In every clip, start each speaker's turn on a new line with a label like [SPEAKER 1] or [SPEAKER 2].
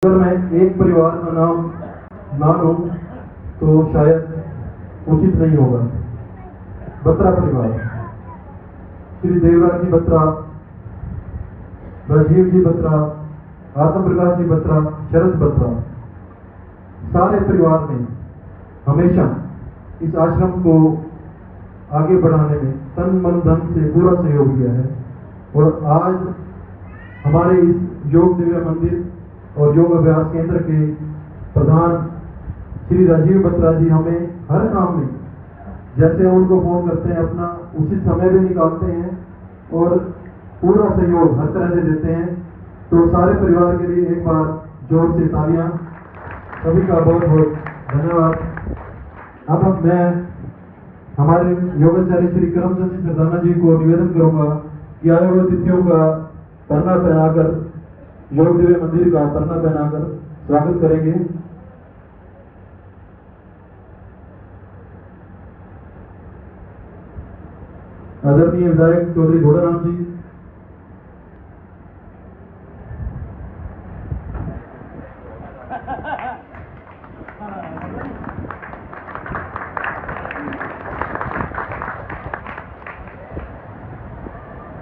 [SPEAKER 1] अगर मैं एक परिवार का नाम ना लूं तो शायद उचित नहीं होगा। बत्रा परिवार, श्री देवराज जी बत्रा, राजीव जी बत्रा, आत्म प्रकाश जी बत्रा, शरद बत्रा, सारे परिवार ने हमेशा इस आश्रम को आगे बढ़ाने में तन मन धन से पूरा सहयोग दिया है। और आज हमारे इस योग दिव्य मंदिर और योग अभ्यास केंद्र के प्रधान श्री राजीव बत्रा जी हमें हर काम में जैसे उनको फोन करते हैं अपना उचित समय भी निकालते हैं और पूरा सहयोग हर तरह से देते हैं। तो सारे परिवार के लिए एक बार जोर से तालियां, सभी का बहुत बहुत धन्यवाद। अब मैं हमारे योगाचार्य श्री करमचंद जी सरदाना जी को निवेदन करूंगा कि आए हुए अतिथियों का पन्ना पहनाकर योग दिव्य मंदिर का पन्ना पहनाकर स्वागत करेंगे। आदरणीय विधायक चौधरी घोड़ाराम जी,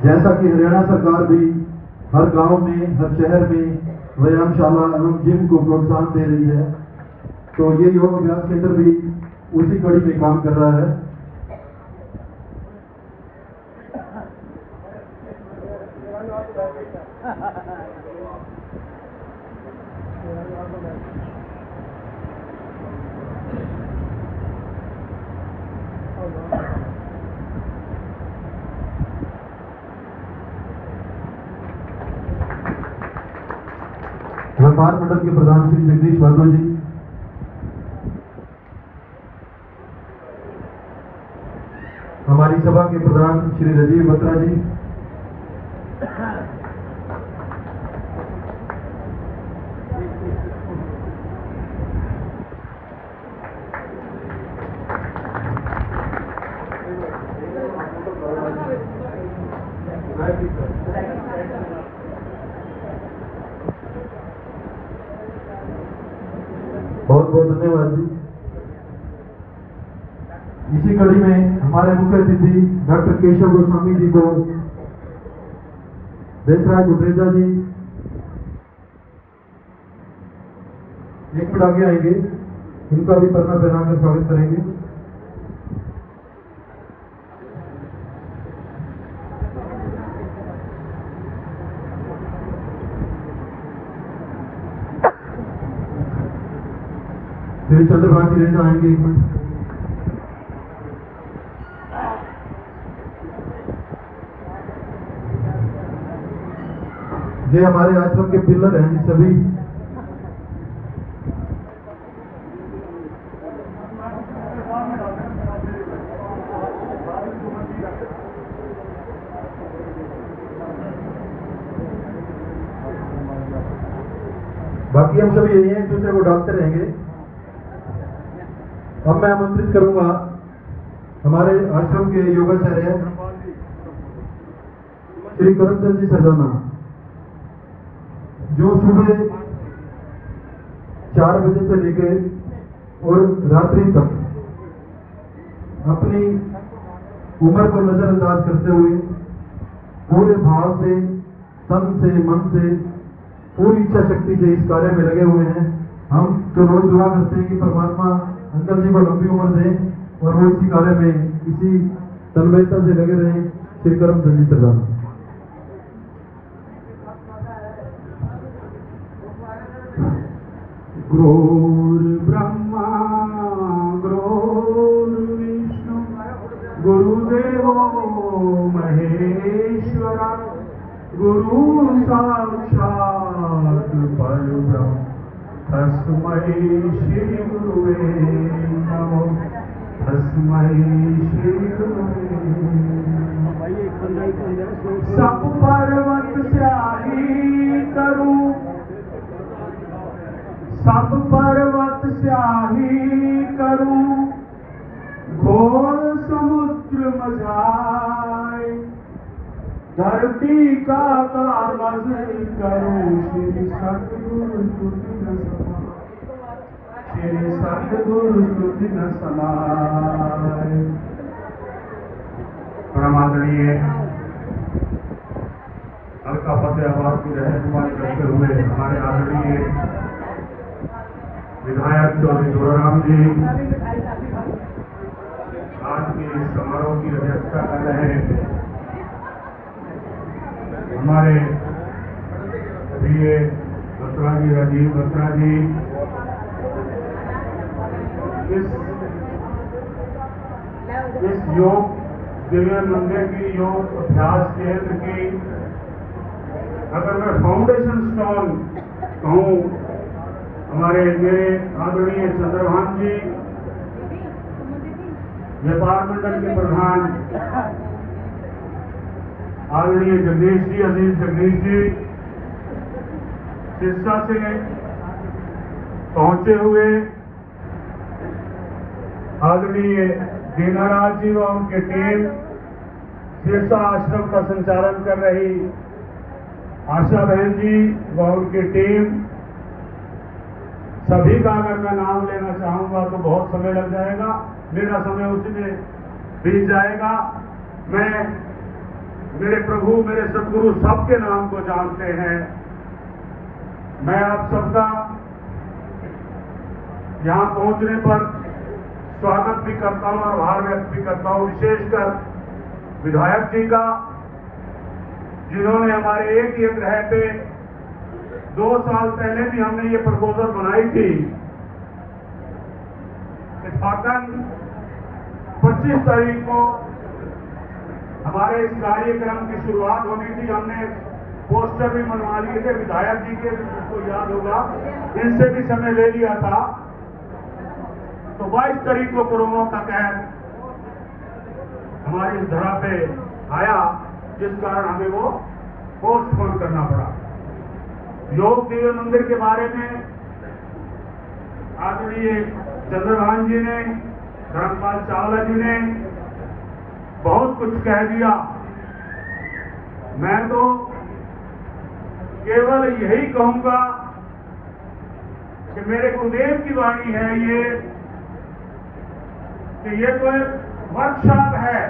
[SPEAKER 1] जैसा कि हरियाणा सरकार भी हर गांव में, हर शहर में व्यायामशाला एवं जिम को प्रोत्साहन दे रही है, तो ये योग अभ्यास केंद्र भी उसी कड़ी में काम कर रहा है। व्यापार मंडल के प्रधान श्री जगदीश बहादुर जी, हमारी सभा के प्रधान श्री राजीव बत्रा जी, बहुत बहुत धन्यवाद जी। इसी कड़ी में हमारे मुख्य अतिथि डॉक्टर केशव गोस्वामी जी को देशराज गुटरेजा जी एक मिनट आगे आएंगे, इनका भी पन्ना पहनाकर स्वागत करेंगे। श्री चंद्रभान जी रेजा आएंगे एक मिनट। ये हमारे आश्रम के पिलर हैं जी सभी। बाकी हम सभी यही हैं, एक दूसरे को डालते रहेंगे। अब मैं आमंत्रित करूंगा हमारे आश्रम के योगाचार्य श्री करमचंद जी सरदाना, जो सुबह 4 बजे से लेकर और रात्रि तक अपनी उम्र को नजरअंदाज करते हुए पूरे भाव से, तन से, मन से, पूरी इच्छा शक्ति से इस कार्य में लगे हुए हैं। हम तो रोज दुआ करते हैं कि परमात्मा अंकल जी को लंबी उम्र दें और वो इसी कार्य में इसी तन्मयता से लगे रहें। श्री करमचंद जी सरदाना।
[SPEAKER 2] गुरुर्ब्रह्मा गुरुर्विष्णु गुरुदेवो महेश्वरा गुरु साक्षात् परब्रह्म तस्मै श्री गुरुवे नमो तस्मै श्री गुरुवे। सब पर्वत स्याही करूं, सब पर्वत स्याही करूं, घोर समुद्र मझाए, धरती का कागज करूं श्री सतगुरु स्तुति न समाए, श्री सतगुरु स्तुति न समाए। परमादरणीय हल्का फतेहाबाद की रहनुमाई करते हुए हमारे आदरणीय विधायक चौधरी दुर्राम जी आज के इस समारोह की अध्यक्षता कर रहे हैं। हमारे प्रिय बत्रा जी, राजीव बत्रा जी, इस योग दिव्य मंदिर की योग अभ्यास केंद्र की अगर मैं फाउंडेशन स्टोन कहूँ, हमारे मेरे आदरणीय चंद्रभान जी, व्यापार मंडल के प्रधान आदरणीय जगदीश जी, अजीज जगदीश जी, सिरसा से पहुंचे हुए आदरणीय दीनाराज जी व उनके टीम, सिरसा आश्रम का संचालन कर रही आशा बहन जी व उनकी टीम, सभी का अगर मैं नाम लेना चाहूंगा तो बहुत समय लग जाएगा, मेरा समय उसी में बीत जाएगा। मैं मेरे प्रभु, मेरे सदगुरु सबके नाम को जानते हैं। मैं आप सबका यहां पहुंचने पर स्वागत भी करता हूं और आभार व्यक्त भी करता हूं, विशेषकर विधायक जी का, जिन्होंने हमारे एक ही ग्रह पे 2 साल पहले भी हमने ये प्रपोजल बनाई थी। इत्फाकन 25 तारीख को हमारे इस कार्यक्रम की शुरुआत होनी थी। हमने पोस्टर भी बनवा लिए थे, विधायक जी के, आपको याद होगा, इनसे भी समय ले लिया था। तो 22 तारीख को कोरोना का कहर हमारी इस धरा पे आया, जिस कारण हमें वो पोस्टपोन करना पड़ा। योग दिव्य मंदिर के बारे में आदरणीय चंद्रभान जी ने, धर्मपाल चावला जी ने बहुत कुछ कह दिया। मैं तो केवल यही कहूंगा कि मेरे गुरुदेव की वाणी है ये, कि ये तो एक वर्कशॉप है।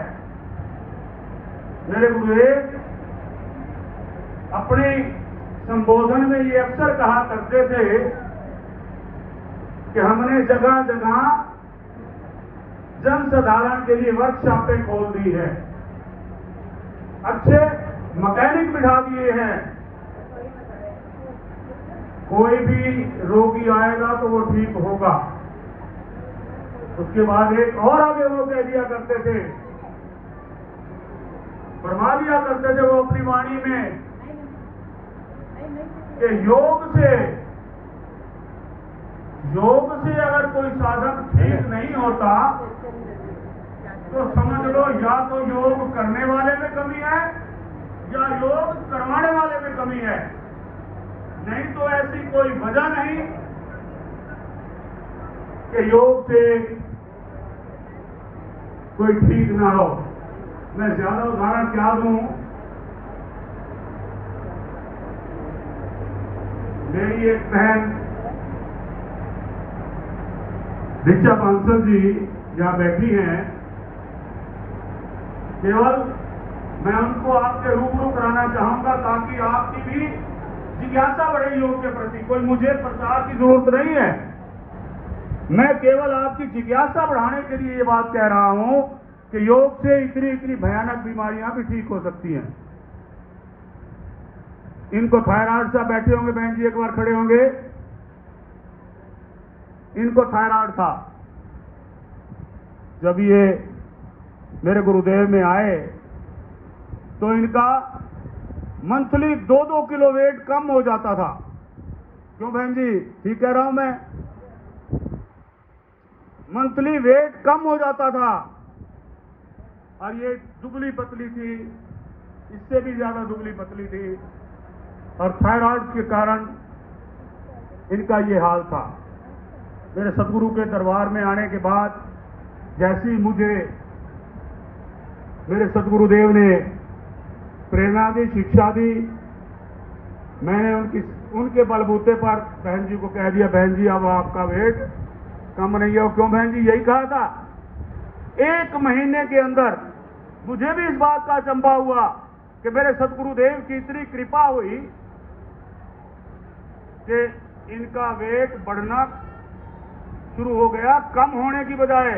[SPEAKER 2] मेरे गुरुदेव अपने संबोधन में ये अक्सर कहा करते थे कि हमने जगह जगह जन साधारण के लिए वर्कशॉपें खोल दी है, अच्छे मैकेनिक बिठा दिए हैं। कोई भी रोगी आएगा तो वो ठीक होगा। उसके बाद एक और आगे वो कह दिया करते थे, फरमा दिया करते थे वो अपनी वाणी में कि योग से अगर कोई साधक ठीक नहीं होता तो समझ लो या तो योग करने वाले में कमी है या योग करवाने वाले में कमी है, नहीं तो ऐसी कोई वजह नहीं कि योग से कोई ठीक ना हो। मैं ज्यादा उदाहरण क्या दूं, मेरी एक बहन ऋचा बांसल जी यहां बैठी हैं। केवल मैं उनको आपके रूबरू कराना चाहूंगा ताकि आपकी भी जिज्ञासा बढ़े योग के प्रति। कोई मुझे प्रचार की जरूरत नहीं है, मैं केवल आपकी जिज्ञासा बढ़ाने के लिए ये बात कह रहा हूं कि योग से इतनी इतनी भयानक बीमारियां भी ठीक हो सकती हैं। इनको थायराइड से बैठे होंगे बहन जी, एक बार खड़े होंगे। इनको थायराइड था। जब ये मेरे गुरुदेव में आए तो इनका मंथली 2-2 किलो वेट कम हो जाता था। क्यों बहन जी, ठीक कह रहा हूं मैं? मंथली वेट कम हो जाता था और ये दुबली पतली थी, इससे भी ज्यादा दुबली पतली थी और थायराइड के कारण इनका ये हाल था। मेरे सदगुरु के दरबार में आने के बाद जैसे ही मुझे मेरे सदगुरुदेव ने प्रेरणा दी, शिक्षा दी। मैंने उनके बलबूते पर बहन जी को कह दिया, बहन जी अब आपका वेट कम नहीं हो। क्यों बहन जी? यही कहा था। 1 महीने के अंदर मुझे भी इस बात का अचंभा हुआ कि मेरे सदगुरुदेव की इतनी कृपा हुई कि इनका वेट बढ़ना शुरू हो गया, कम होने की बजाय,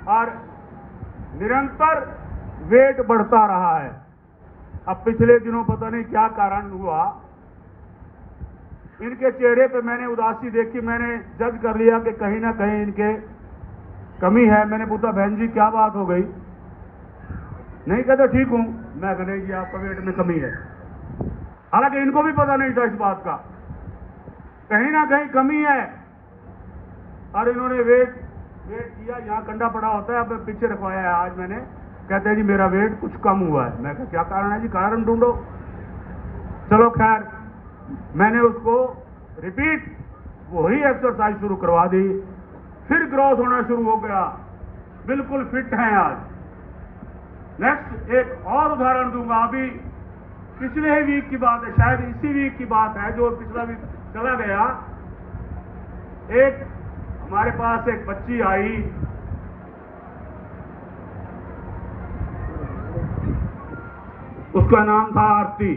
[SPEAKER 2] और निरंतर वेट बढ़ता रहा है। अब पिछले दिनों पता नहीं क्या कारण हुआ, इनके चेहरे पे मैंने उदासी देखी। मैंने जज कर लिया कि कहीं ना कहीं इनके कमी है। मैंने पूछा, बहन जी क्या बात हो गई? नहीं, कहते ठीक हूं। मैं कहा, नहीं जी आपका वेट में कमी है। हालांकि इनको भी पता नहीं था इस बात का, कहीं ना कहीं कमी है। और इन्होंने वेट किया, यहाँ कंडा पड़ा होता है, अब पीछे रखवाया है आज मैंने। कहते हैं जी मेरा वेट कुछ कम हुआ है। मैं कहा क्या कारण है जी? कारण ढूंढो। चलो खैर, मैंने उसको रिपीट वही एक्सरसाइज शुरू करवा दी, फिर ग्रोथ होना शुरू हो गया, बिल्कुल फिट हैं आज। नेक्स्ट एक और उदाहरण दूंगा। अभी पिछले ही वीक की बात है, शायद इसी वीक की बात है, जो पिछला वीक चला गया। एक हमारे पास एक बच्ची आई, उसका नाम था आरती।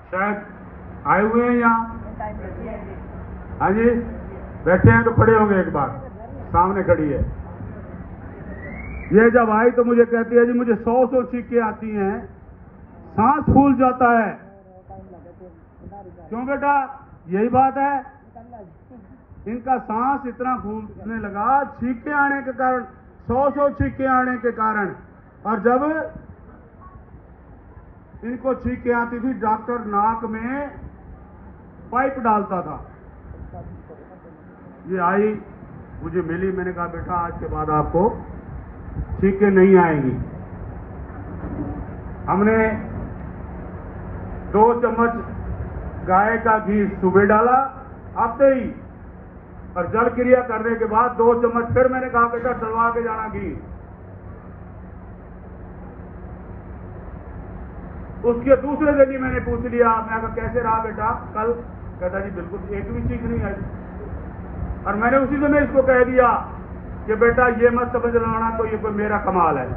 [SPEAKER 2] शायद आए हुए हैं यहाँ? हाँ जी, बैठे हैं तो खड़े होंगे एक बार। सामने खड़ी है। ये जब आई तो मुझे कहती है जी मुझे 100 चीखें आती हैं, सांस फूल जाता है। क्यों बेटा? यही बात है, इनका सांस इतना फूलने लगा छींके आने के कारण, 100 छींके आने के कारण। और जब इनको छींके आती थी, डॉक्टर नाक में पाइप डालता था। ये आई, मुझे मिली, मैंने कहा बेटा आज के बाद आपको छींके नहीं आएंगी। हमने 2 चम्मच गाय का घी सुबह डाला आते ही, और जल क्रिया करने के बाद 2 चम्मच फिर मैंने कहा बेटा डलवा के जाना घी। उसके दूसरे दिन ही मैंने पूछ लिया, मैं कहा कैसे रहा बेटा कल? कहता जी बिल्कुल एक भी चीख नहीं आई। और मैंने उसी समय इसको कह दिया कि बेटा ये मत समझ लेना तो ये कोई मेरा कमाल है।